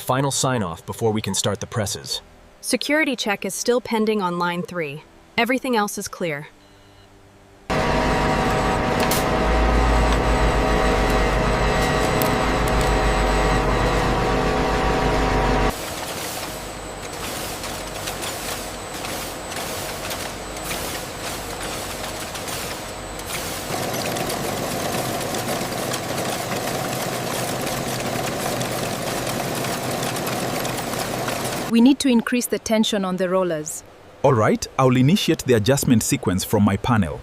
final sign-off before we can start the presses. Security check is still pending on line 3. Everything else is clear. We need to increase the tension on the rollers. All right, I'll initiate the adjustment sequence from my panel.